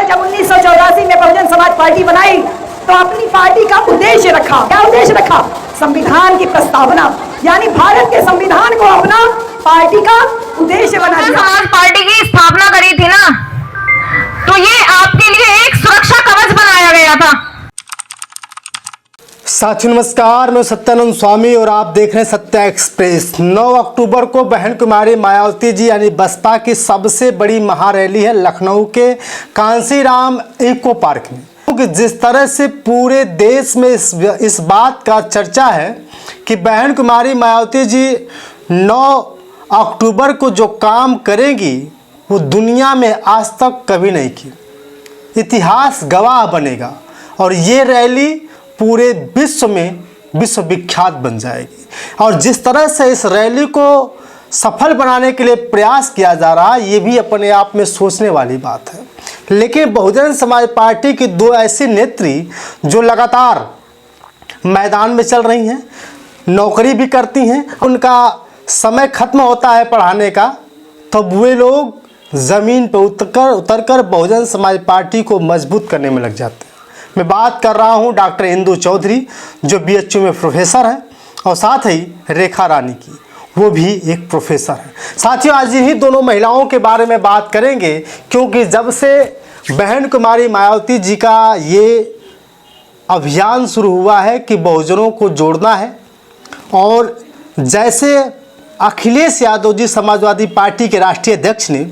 जब 1984 में बहुजन समाज पार्टी बनाई तो अपनी पार्टी का उद्देश्य रखा। क्या उद्देश्य रखा? संविधान की प्रस्तावना, यानी भारत के संविधान को अपना पार्टी का उद्देश्य बना दिया। समाज पार्टी की स्थापना करी थी ना, तो ये आपके लिए एक सुरक्षा कवच बनाया गया था। साथियों नमस्कार, मैं सत्यानंद स्वामी और आप देख रहे हैं सत्या एक्सप्रेस। 9 अक्टूबर को बहन कुमारी मायावती जी यानी बसपा की सबसे बड़ी महारैली है लखनऊ के कांसीराम इको पार्क में। क्योंकि जिस तरह से पूरे देश में इस बात का चर्चा है कि बहन कुमारी मायावती जी 9 अक्टूबर को जो काम करेंगी वो दुनिया में आज तक कभी नहीं की, इतिहास गवाह बनेगा और ये रैली पूरे विश्व में विश्वविख्यात बन जाएगी। और जिस तरह से इस रैली को सफल बनाने के लिए प्रयास किया जा रहा है, ये भी अपने आप में सोचने वाली बात है। लेकिन बहुजन समाज पार्टी की दो ऐसी नेत्री जो लगातार मैदान में चल रही हैं, नौकरी भी करती हैं, उनका समय खत्म होता है पढ़ाने का, तब वे लोग ज़मीन पर उतरकर बहुजन समाज पार्टी को मजबूत करने में लग जाते हैं। मैं बात कर रहा हूं डॉक्टर इंदु चौधरी जो बीएचयू में प्रोफेसर हैं और साथ ही रेखा रानी की, वो भी एक प्रोफेसर है। साथियों, आज इन्हीं दोनों महिलाओं के बारे में बात करेंगे क्योंकि जब से बहन कुमारी मायावती जी का ये अभियान शुरू हुआ है कि बहुजनों को जोड़ना है और जैसे अखिलेश यादव जी समाजवादी पार्टी के राष्ट्रीय अध्यक्ष ने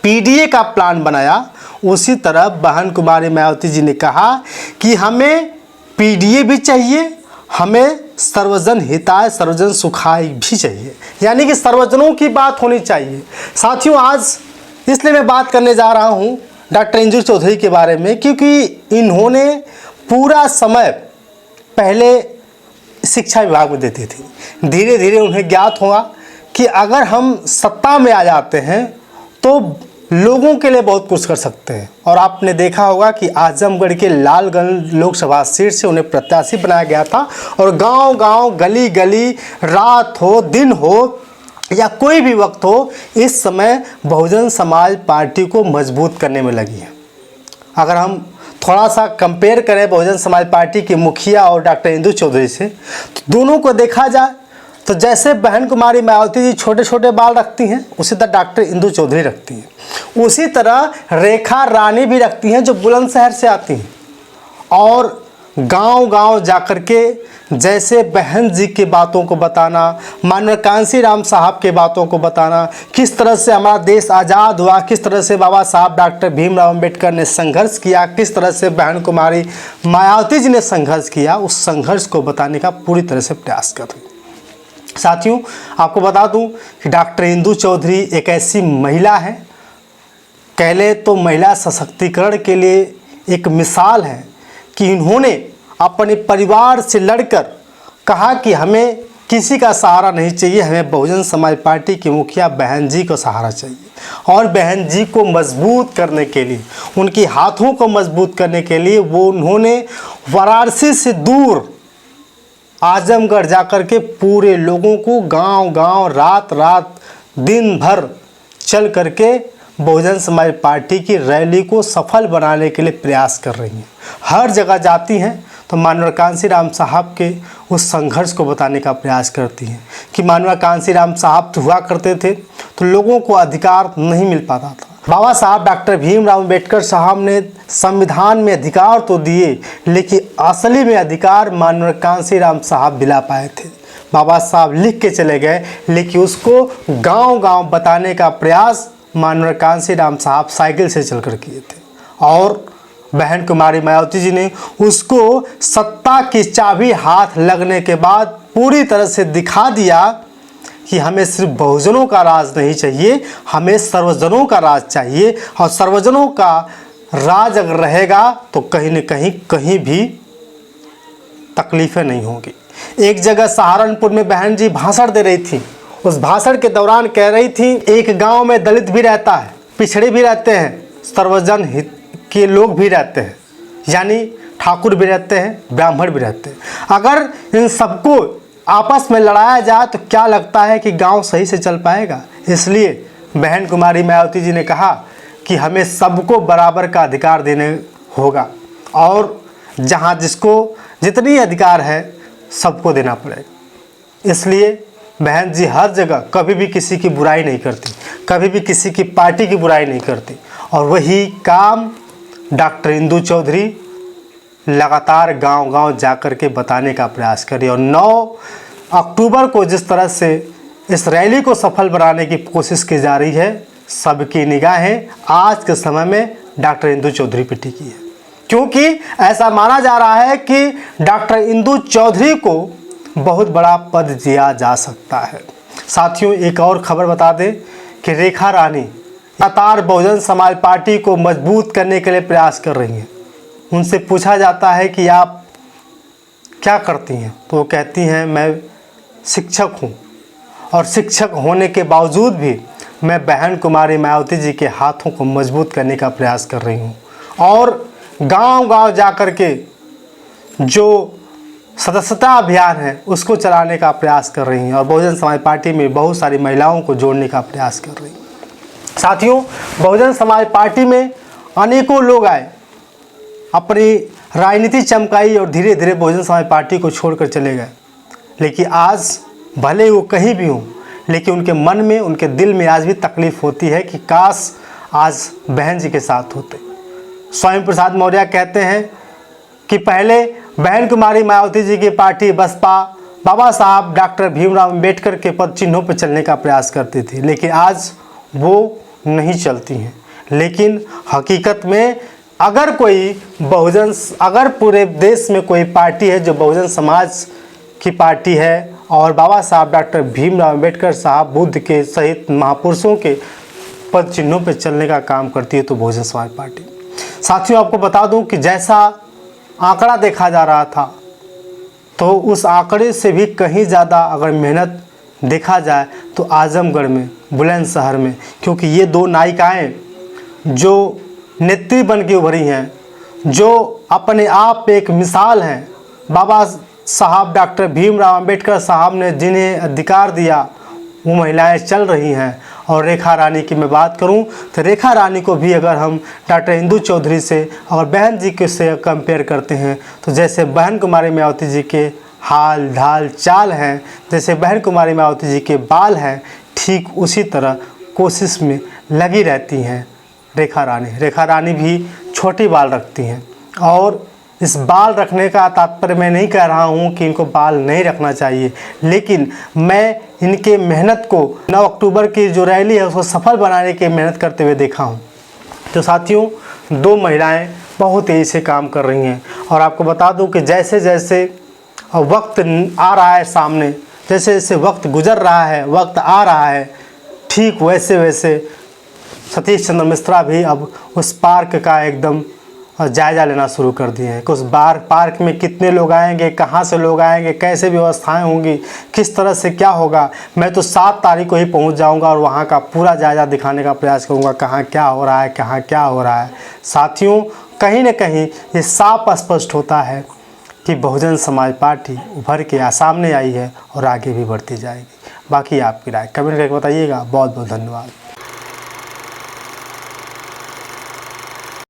पीडीए का प्लान बनाया, उसी तरह बहन कुमारी मायावती जी ने कहा कि हमें पीडीए भी चाहिए, हमें सर्वजन हिताय सर्वजन सुखाय भी चाहिए, यानी कि सर्वजनों की बात होनी चाहिए। साथियों, आज इसलिए मैं बात करने जा रहा हूं डॉक्टर इंदु चौधरी के बारे में क्योंकि इन्होंने पूरा समय पहले शिक्षा विभाग में देती थी। धीरे धीरे उन्हें ज्ञात हुआ कि अगर हम सत्ता में आ जाते हैं तो लोगों के लिए बहुत कुछ कर सकते हैं। और आपने देखा होगा कि आजमगढ़ के लालगंज लोकसभा सीट से उन्हें प्रत्याशी बनाया गया था और गांव-गांव, गली-गली, रात हो दिन हो या कोई भी वक्त हो, इस समय बहुजन समाज पार्टी को मजबूत करने में लगी है। अगर हम थोड़ा सा कंपेयर करें बहुजन समाज पार्टी की मुखिया और डॉक्टर इंदु चौधरी से, तो दोनों को देखा जाए तो जैसे बहन कुमारी मायावती जी छोटे छोटे बाल रखती हैं, उसी तरह डॉक्टर इंदु चौधरी रखती हैं। उसी तरह रेखा रानी भी रखती हैं जो बुलंदशहर से आती हैं और गांव-गांव जाकर के जैसे बहन जी की बातों को बताना, माननीय कांसीराम साहब के बातों को बताना, किस तरह से हमारा देश आज़ाद हुआ, किस तरह से बाबा साहब डॉक्टर भीमराव अम्बेडकर ने संघर्ष किया, किस तरह से बहन कुमारी मायावती जी ने संघर्ष किया, उस संघर्ष को बताने का पूरी तरह से प्रयास कर रही है। साथियों, आपको बता दूं कि डॉक्टर इंदु चौधरी एक ऐसी महिला है, कह ले तो महिला सशक्तिकरण के लिए एक मिसाल है कि इन्होंने अपने परिवार से लड़कर कहा कि हमें किसी का सहारा नहीं चाहिए, हमें बहुजन समाज पार्टी की मुखिया बहन जी को सहारा चाहिए। और बहन जी को मजबूत करने के लिए, उनके हाथों को मजबूत करने के लिए वो उन्होंने वाराणसी से दूर आजमगढ़ जाकर के पूरे लोगों को गांव-गांव, रात-रात, दिन भर चल करके बहुजन समाज पार्टी की रैली को सफल बनाने के लिए प्रयास कर रही हैं। हर जगह जाती हैं तो माननीय कांसीराम साहब के उस संघर्ष को बताने का प्रयास करती हैं कि माननीय कांसीराम साहब तो हुआ करते थे तो लोगों को अधिकार नहीं मिल पाता था। बाबा साहब डॉक्टर भीमराव अम्बेडकर साहब ने संविधान में अधिकार तो दिए, लेकिन असली में अधिकार माननीय कांसीराम साहब दिला पाए थे। बाबा साहब लिख के चले गए, लेकिन उसको गांव-गांव बताने का प्रयास माननीय कांसीराम साहब साइकिल से चलकर किए थे और बहन कुमारी मायावती जी ने उसको सत्ता की चाबी हाथ लगने के बाद पूरी तरह से दिखा दिया कि हमें सिर्फ बहुजनों का राज नहीं चाहिए, हमें सर्वजनों का राज चाहिए। और सर्वजनों का राज अगर रहेगा तो कहीं न कहीं भी तकलीफ़ें नहीं होंगी। एक जगह सहारनपुर में बहन जी भाषण दे रही थी, उस भाषण के दौरान कह रही थी एक गांव में दलित भी रहता है, पिछड़े भी रहते हैं, सर्वजन हित के लोग भी रहते हैं, यानी ठाकुर भी रहते हैं, ब्राह्मण भी रहते हैं। अगर इन सबको आपस में लड़ाया जाए तो क्या लगता है कि गांव सही से चल पाएगा? इसलिए बहन कुमारी मायावती जी ने कहा कि हमें सबको बराबर का अधिकार देने होगा और जहाँ जिसको जितनी अधिकार है सबको देना पड़ेगा। इसलिए बहन जी हर जगह कभी भी किसी की बुराई नहीं करती, कभी भी किसी की पार्टी की बुराई नहीं करती, और वही काम डॉक्टर इंदु चौधरी लगातार गांव-गांव जाकर के बताने का प्रयास करी। और 9 अक्टूबर को जिस तरह से इस रैली को सफल बनाने की कोशिश की जा रही है, सबकी निगाहें आज के समय में डॉक्टर इंदु चौधरी पे टिकी है, क्योंकि ऐसा माना जा रहा है कि डॉक्टर इंदु चौधरी को बहुत बड़ा पद दिया जा सकता है। साथियों, एक और खबर बता दें कि रेखा रानी लगातार बहुजन समाज पार्टी को मजबूत करने के लिए प्रयास कर रही हैं। उनसे पूछा जाता है कि आप क्या करती हैं, तो वो कहती हैं मैं शिक्षक हूँ, और शिक्षक होने के बावजूद भी मैं बहन कुमारी मायावती जी के हाथों को मजबूत करने का प्रयास कर रही हूँ, और गांव-गांव जाकर के जो सदस्यता अभियान है उसको चलाने का प्रयास कर रही हैं, और बहुजन समाज पार्टी में बहुत सारी महिलाओं को जोड़ने का प्रयास कर रही हैं। साथियों, बहुजन समाज पार्टी में अनेकों लोग आए, अपनी राजनीति चमकाई और धीरे धीरे बहुजन समाज पार्टी को छोड़कर चले गए। लेकिन आज भले वो कहीं भी हों, लेकिन उनके मन में, उनके दिल में आज भी तकलीफ़ होती है कि काश आज बहन जी के साथ होते। स्वामी प्रसाद मौर्य कहते हैं कि पहले बहन कुमारी मायावती जी की पार्टी बसपा बाबा साहब डॉक्टर भीमराव अम्बेडकर के पद चिन्हों पर चलने का प्रयास करती थी, लेकिन आज वो नहीं चलती हैं। लेकिन हकीकत में अगर पूरे देश में कोई पार्टी है जो बहुजन समाज की पार्टी है और बाबा साहब डॉक्टर भीमराव अम्बेडकर साहब बुद्ध के सहित महापुरुषों के पद चिन्हों पर चलने का काम करती है, तो बहुजन समाज पार्टी। साथियों, आपको बता दूं कि जैसा आंकड़ा देखा जा रहा था, तो उस आंकड़े से भी कहीं ज़्यादा अगर मेहनत देखा जाए तो आजमगढ़ में, बुलंदशहर में, क्योंकि ये 2 नायिकाएं जो नेत्री बन के उभरी हैं, जो अपने आप पे एक मिसाल हैं। बाबा साहब डॉक्टर भीमराव अम्बेडकर साहब ने जिन्हें अधिकार दिया वो महिलाएं चल रही हैं। और रेखा रानी की मैं बात करूं तो रेखा रानी को भी अगर हम डॉक्टर इंदु चौधरी से और बहन जी के से कंपेयर करते हैं, तो जैसे बहन कुमारी मायावती जी के हाल ढाल चाल हैं, जैसे बहन कुमारी मायावती जी के बाल हैं, ठीक उसी तरह कोशिश में लगी रहती हैं रेखा रानी। रेखा रानी भी छोटी बाल रखती हैं, और इस बाल रखने का तात्पर्य मैं नहीं कह रहा हूँ कि इनको बाल नहीं रखना चाहिए, लेकिन मैं इनके मेहनत को 9 अक्टूबर की जो रैली है उसको सफल बनाने की मेहनत करते हुए देखा हूँ। तो साथियों, 2 महिलाएं बहुत तेज़ी से काम कर रही हैं, और आपको बता दूं कि जैसे जैसे वक्त आ रहा है सामने, जैसे जैसे वक्त गुजर रहा है, वक्त आ रहा है, ठीक वैसे वैसे सतीश चंद्र मिश्रा भी अब उस पार्क का एकदम जायज़ा लेना शुरू कर दिए हैं कि उस पार्क में कितने लोग आएंगे, कहाँ से लोग आएंगे, कैसे व्यवस्थाएं होंगी, किस तरह से क्या होगा। मैं तो 7 तारीख को ही पहुंच जाऊंगा और वहां का पूरा जायज़ा दिखाने का प्रयास करूंगा, कहाँ क्या हो रहा है, कहाँ क्या हो रहा है। साथियों, कहीं न कहीं ये साफ स्पष्ट होता है कि बहुजन समाज पार्टी उभर के सामने आई है और आगे भी बढ़ती जाएगी। बाकी आपकी राय कमेंट करके बताइएगा। बहुत बहुत धन्यवाद।